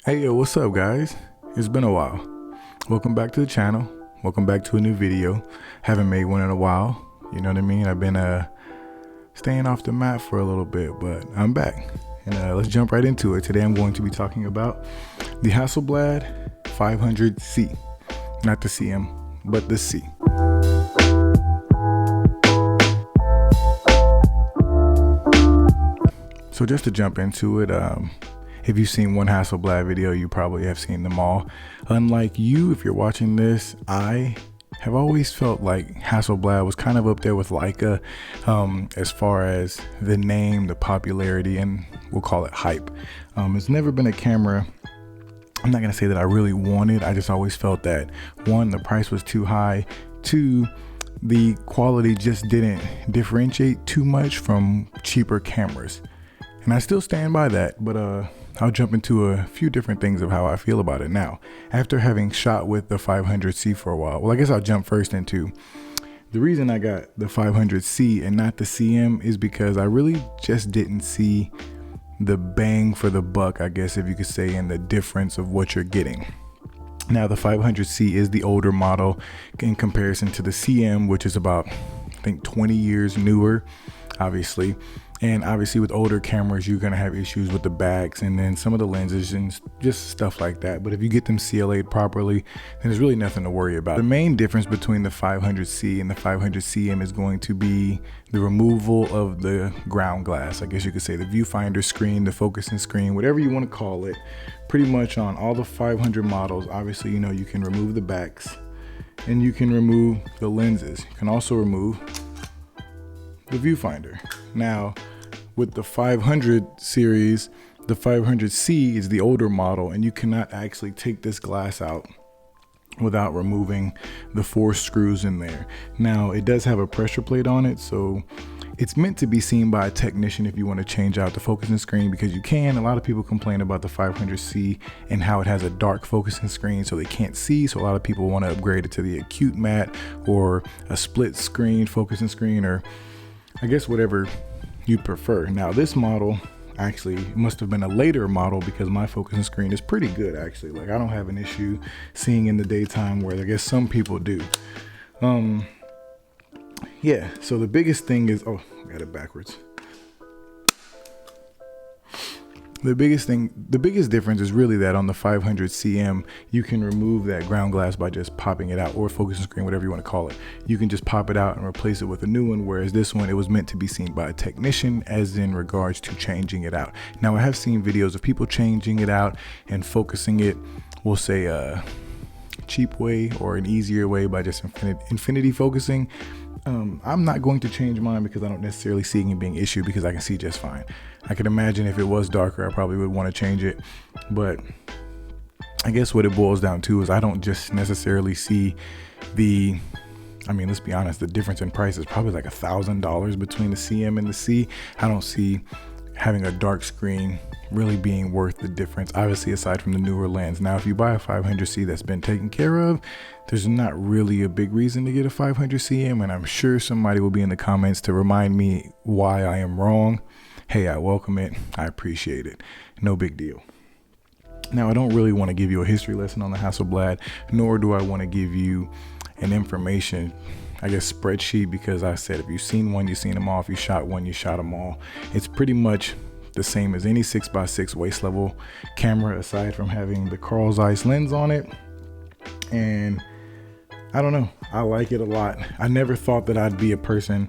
Hey yo, what's up guys? It's been a while. Welcome back to the channel. Welcome back to a new video. Haven't made one in a while. You know what I mean? I've been staying off the map for a little bit, but I'm back. And let's jump right into it. Today I'm going to be talking about the Hasselblad 500C. Not the CM, but the C. So just to jump into it, if you've seen one Hasselblad video, you probably have seen them all. Unlike you, if you're watching this, I have always felt like Hasselblad was kind of up there with Leica as far as the name, the popularity, and we'll call it hype. It's never been a camera, I'm not gonna say that I really wanted. I just always felt that one, the price was too high, two, the quality just didn't differentiate too much from cheaper cameras. And I still stand by that, but I'll jump into a few different things of how I feel about it now. After having shot with the 500C for a while, well, I guess I'll jump first into the reason I got the 500C and not the CM is because I really just didn't see the bang for the buck, I guess if you could say, in the difference of what you're getting. Now the 500C is the older model in comparison to the CM, which is about, I think, 20 years newer, obviously. And obviously with older cameras, you're gonna have issues with the backs and then some of the lenses and just stuff like that. But if you get them CLA'd properly, then there's really nothing to worry about. The main difference between the 500C and the 500CM is going to be the removal of the ground glass. I guess you could say the viewfinder screen, the focusing screen, whatever you wanna call it. Pretty much on all the 500 models, obviously, you know, you can remove the backs and you can remove the lenses. You can also remove the viewfinder. Now, with the 500 series, the 500C is the older model, and you cannot actually take this glass out without removing the 4 screws in there. Now, it does have a pressure plate on it, so it's meant to be seen by a technician if you want to change out the focusing screen, because you can. A lot of people complain about the 500C and how it has a dark focusing screen so they can't see, so a lot of people want to upgrade it to the acute matte or a split screen focusing screen, or I guess whatever you'd prefer. Now this model actually must have been a later model because my focusing screen is pretty good actually. Like I don't have an issue seeing in the daytime where I guess some people do. Yeah, so the biggest thing is, oh, I got it backwards. The biggest difference is really that on the 500CM, you can remove that ground glass by just popping it out, or focusing screen, whatever you want to call it. You can just pop it out and replace it with a new one, whereas this one, it was meant to be seen by a technician as in regards to changing it out. Now, I have seen videos of people changing it out and focusing it, we'll say a cheap way or an easier way by just infinity focusing. I'm not going to change mine because I don't necessarily see it being an issue because I can see just fine. I can imagine if it was darker, I probably would want to change it. But I guess what it boils down to is I don't just necessarily see I mean, let's be honest, the difference in price is probably like $1,000 between the CM and the C. I don't see having a dark screen really being worth the difference, obviously, aside from the newer lens. Now, if you buy a 500C that's been taken care of, there's not really a big reason to get a 500CM, and I'm sure somebody will be in the comments to remind me why I am wrong. Hey, I welcome it. I appreciate it. No big deal. Now, I don't really want to give you a history lesson on the Hasselblad, nor do I want to give you an information, I guess, spreadsheet, because I said if you've seen one, you've seen them all. If you shot one, you shot them all. It's pretty much the same as any 6x6 waist level camera, aside from having the Carl Zeiss lens on it. And I don't know, I like it a lot. I never thought that I'd be a person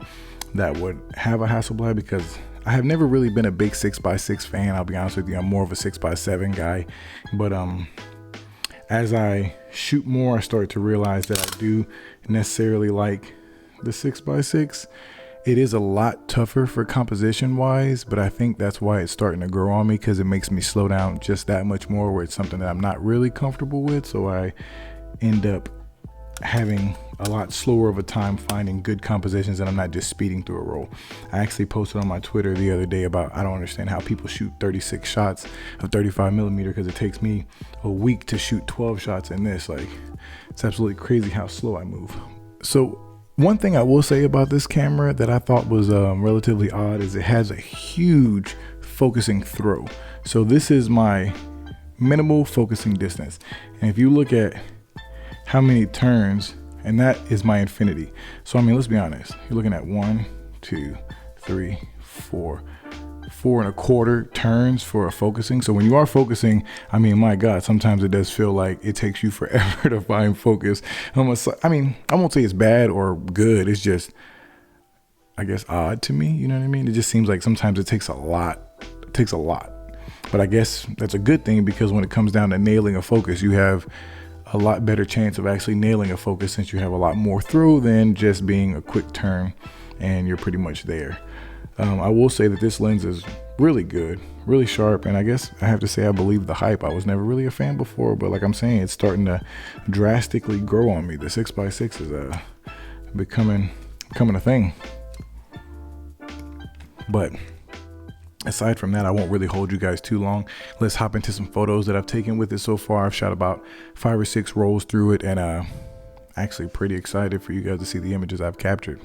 that would have a Hasselblad because I have never really been a big 6x6 fan. I'll be honest with you, I'm more of a 6x7 guy. But as I shoot more, I start to realize that I do necessarily like the 6x6. It is a lot tougher for composition wise, but I think that's why it's starting to grow on me, because it makes me slow down just that much more, where it's something that I'm not really comfortable with. So I end up having a lot slower of a time finding good compositions, and I'm not just speeding through a roll. I actually posted on my Twitter the other day about, I don't understand how people shoot 36 shots of 35mm because it takes me a week to shoot 12 shots in this. Like, it's absolutely crazy how slow I move. So one thing I will say about this camera that I thought was relatively odd is it has a huge focusing throw. So this is my minimal focusing distance. And if you look at how many turns, and that is my infinity. So, I mean, let's be honest. You're looking at 1, 2, 3, 4, 4.25 turns for a focusing. So when you are focusing, I mean, my God, sometimes it does feel like it takes you forever to find focus. Almost, I mean, I won't say it's bad or good. It's just, I guess, odd to me. You know what I mean? It just seems like sometimes it takes a lot. It takes a lot. But I guess that's a good thing, because when it comes down to nailing a focus, you have a lot better chance of actually nailing a focus, since you have a lot more throw than just being a quick turn and you're pretty much there. I will say that this lens is really good, really sharp, and I guess I have to say I believe the hype. I was never really a fan before, but like I'm saying, it's starting to drastically grow on me. The 6x6 is becoming a thing. But aside from that, I won't really hold you guys too long. Let's hop into some photos that I've taken with it so far. I've shot about 5 or 6 rolls through it, and actually pretty excited for you guys to see the images I've captured.